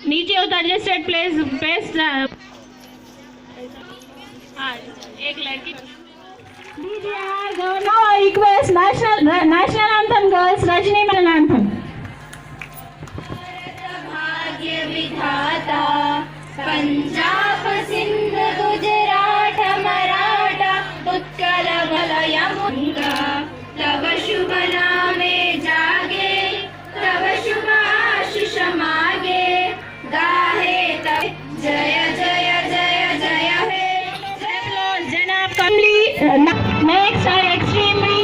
नीचे उतरिए state place best. एक लड़की request national anthem girls Rajni Menon anthem. भाग्य विधाता पंजाब सिंध गुजरात मराठा उत्कल मलय मुंगा तब शुभ नामे जागे तब शुभ आशीष मागे गाहे तब जय जय जय जय हे जनाब कमली next are extremely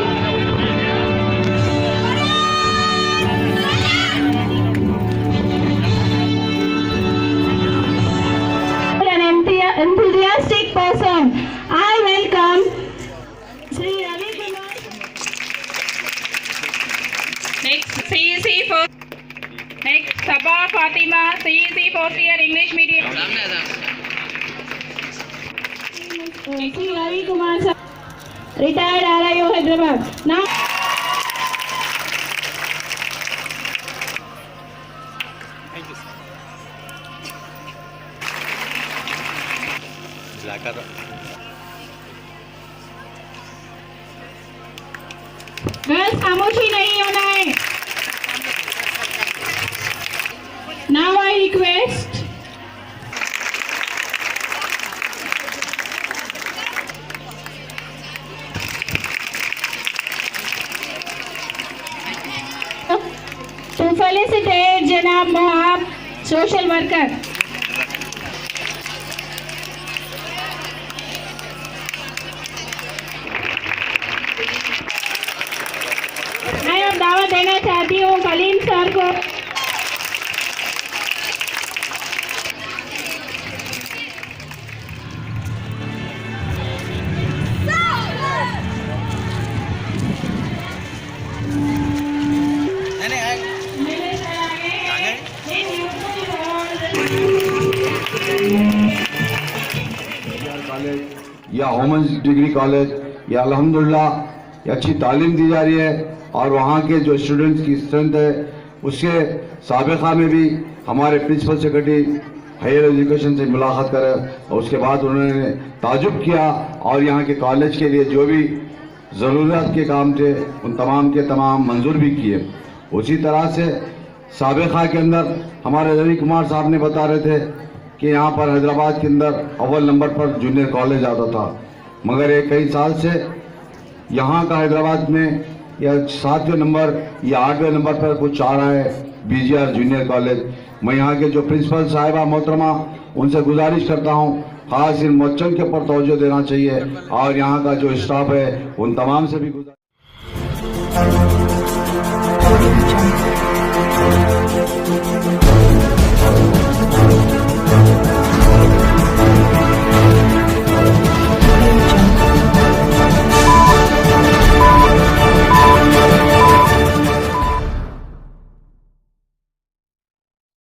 enthusiastic person. I welcome Sri Ravi Kumar. Next, CEC for next Sabah Fatima, CEC first year English medium. Sri Ravi Kumar sir, retired RIO Hyderabad. Now. Girls खामोशी नहीं होना है। Now I request to felicitate Janab Mohab, social worker. मैं अब दावत देना चाहती हूँ कलीम सर को। कॉलेज या वुमेन्स डिग्री कॉलेज या अल्हम्दुलिल्लाह ये अच्छी तालीम दी जा रही है और वहाँ के जो स्टूडेंट्स की स्ट्रेंथ है उसके साबिक़ा में भी हमारे प्रिंसिपल सेक्रेटरी हायर एजुकेशन से मुलाकात करे और उसके बाद उन्होंने ताजुब किया और यहाँ के कॉलेज के लिए जो भी ज़रूरत के काम थे उन तमाम के तमाम मंजूर भी किए। उसी तरह से साबिक़ा के अंदर हमारे रवि कुमार साहब ने बता रहे थे कि यहाँ पर हैदराबाद के अंदर अव्वल नंबर पर जूनियर कॉलेज आता था, मगर ये कई साल से यहाँ का हैदराबाद में या 7वें नंबर या 8वें नंबर पर कुछ आ रहा है BGR जूनियर कॉलेज। मैं यहाँ के जो प्रिंसिपल साहिबा मोहतरमा उनसे गुजारिश करता हूँ खास इन बच्चों के ऊपर तवज्जो देना चाहिए और यहाँ का जो स्टाफ है उन तमाम से भी